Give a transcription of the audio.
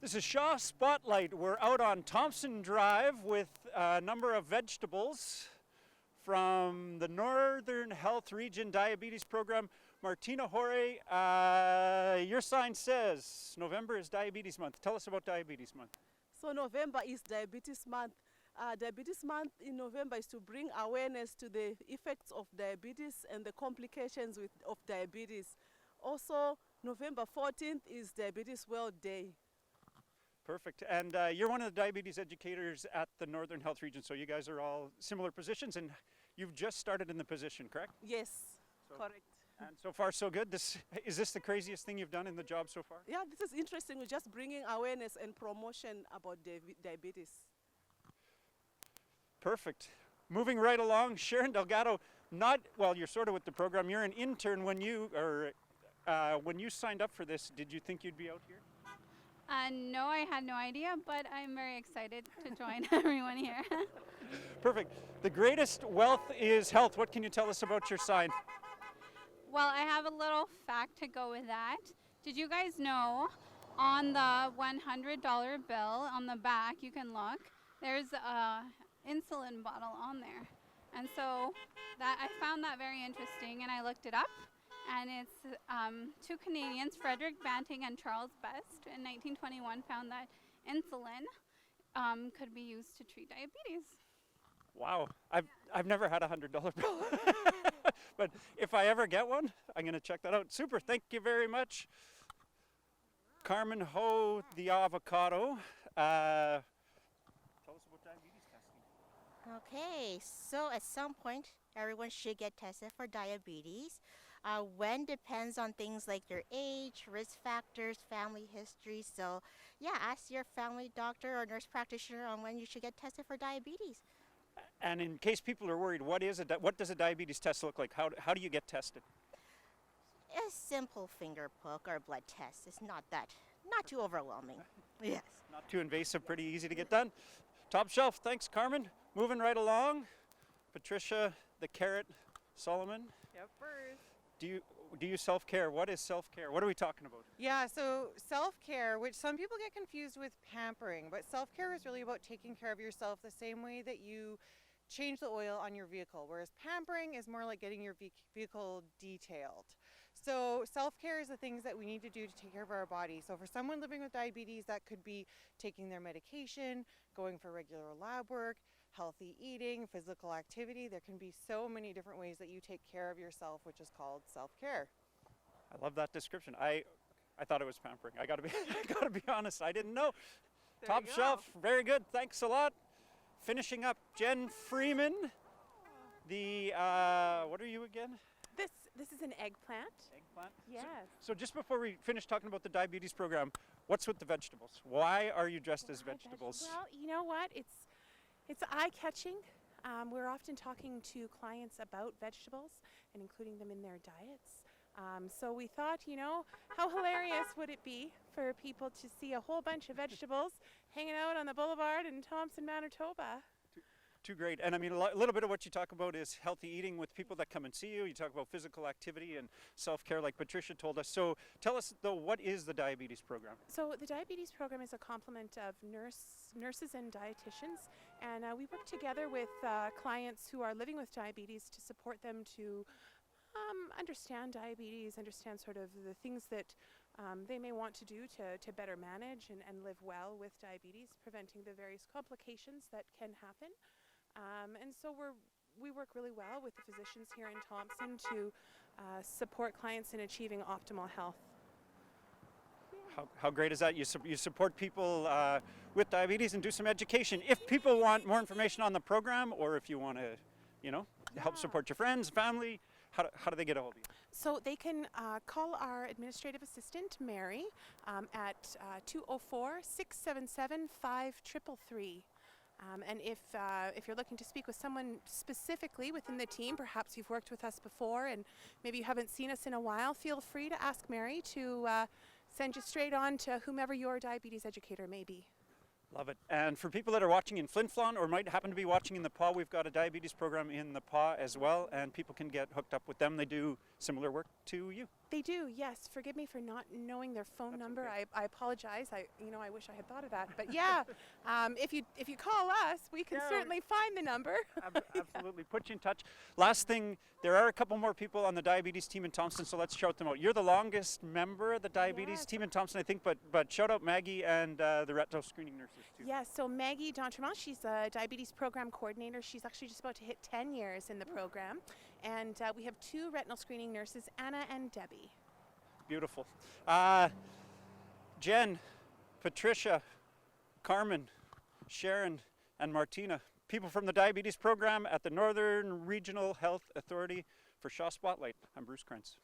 This is Shaw Spotlight. We're out on Thompson Drive with a number of vegetables from the Northern Health Region Diabetes Program. Martina Hore, your sign says November is Diabetes Month. Tell us about Diabetes Month. So November is Diabetes Month. Diabetes Month in November is to bring awareness to the effects of diabetes and the complications of diabetes. Also, November 14th is Diabetes World Day. Perfect. And you're one of the diabetes educators at the Northern Health Region, so you guys are all similar positions, and you've just started in the position, correct? Yes, correct. And so far, so good. Is this the craziest thing you've done in the job so far? Yeah, this is interesting. We're just bringing awareness and promotion about diabetes. Perfect. Moving right along, Sharon Delgado, you're sort of with the program. You're an intern. When you signed up for this, did you think you'd be out here? No, I had no idea, but I'm very excited to join everyone here. Perfect. The greatest wealth is health. What can you tell us about your sign? Well, I have a little fact to go with that. Did you guys know on the $100 bill on the back, you can look, there's a insulin bottle on there. And so I found that very interesting, and I looked it up. And it's two Canadians, Frederick Banting and Charles Best, in 1921 found that insulin could be used to treat diabetes. Wow, I've never had a $100 bill, but if I ever get one, I'm going to check that out. Super, thank you very much. Carmen Ho, the avocado. Tell us about diabetes testing. Okay, so at some point, everyone should get tested for diabetes. When depends on things like your age, risk factors, family history. So yeah, ask your family doctor or nurse practitioner on when you should get tested for diabetes. And in case people are worried, what does a diabetes test look like? How do you get tested? A simple finger poke or blood test. It's not too overwhelming. Yes. Not too invasive, pretty easy to get done. Top shelf, thanks Carmen. Moving right along, Patricia, the carrot, Solomon. Yep, first. Do you self-care? What is self-care? What are we talking about? Yeah, so self-care, which some people get confused with pampering, but self-care is really about taking care of yourself the same way that you change the oil on your vehicle, whereas pampering is more like getting your vehicle detailed. So self-care is the things that we need to do to take care of our body. So for someone living with diabetes, that could be taking their medication, going for regular lab work, healthy eating, physical activity. There can be so many different ways that you take care of yourself, which is called self-care. I love that description. I thought it was pampering. I gotta be honest, I didn't know. There Top you go. shelf, very good. Thanks a lot. Finishing up, Jen Freeman. The what are you again? This is an eggplant. Eggplant. Yes. So just before we finish talking about the diabetes program, what's with the vegetables? Why are you dressed as vegetables? Well, you know what? It's eye-catching. We're often talking to clients about vegetables and including them in their diets. So we thought, how hilarious would it be for people to see a whole bunch of vegetables hanging out on the boulevard in Thompson, Manitoba. Too great. And I mean, a little bit of what you talk about is healthy eating with people that come and see you. You talk about physical activity and self-care like Patricia told us. So tell us, though, what is the diabetes program? So the diabetes program is a complement of nurses and dietitians. And we work together with clients who are living with diabetes to support them to understand diabetes, understand sort of the things that they may want to do to better manage and live well with diabetes, preventing the various complications that can happen. And so we work really well with the physicians here in Thompson to support clients in achieving optimal health. How great is that? You support people with diabetes and do some education. If people want more information on the program, or if you want to, help support your friends, family, how do they get a hold of you? So they can call our administrative assistant, Mary, at 204-677-5333. And if you're looking to speak with someone specifically within the team, perhaps you've worked with us before and maybe you haven't seen us in a while, feel free to ask Mary to send you straight on to whomever your diabetes educator may be. Love it. And for people that are watching in Flin Flon or might happen to be watching in the PA, we've got a diabetes program in the PA as well, and people can get hooked up with them. They do similar work to you. They do, yes. Forgive me for not knowing their phone That's number. okay. I apologize. I wish I had thought of that. But yeah, if you call us, we can Yeah, certainly find the number. Absolutely, put you in touch. Last thing, there are a couple more people on the diabetes team in Thompson, so let's shout them out. You're the longest member of the diabetes Yes. team in Thompson, I think, but shout out Maggie and the retinal screening nurses too. Yes, so Maggie D'Entremont, she's a diabetes program coordinator. She's actually just about to hit 10 years in the program. And we have 2 retinal screening nurses, Anna and Debbie. Beautiful. Jen, Patricia, Carmen, Sharon, and Martina, people from the diabetes program at the Northern Regional Health Authority. For Shaw Spotlight, I'm Bruce Krentz.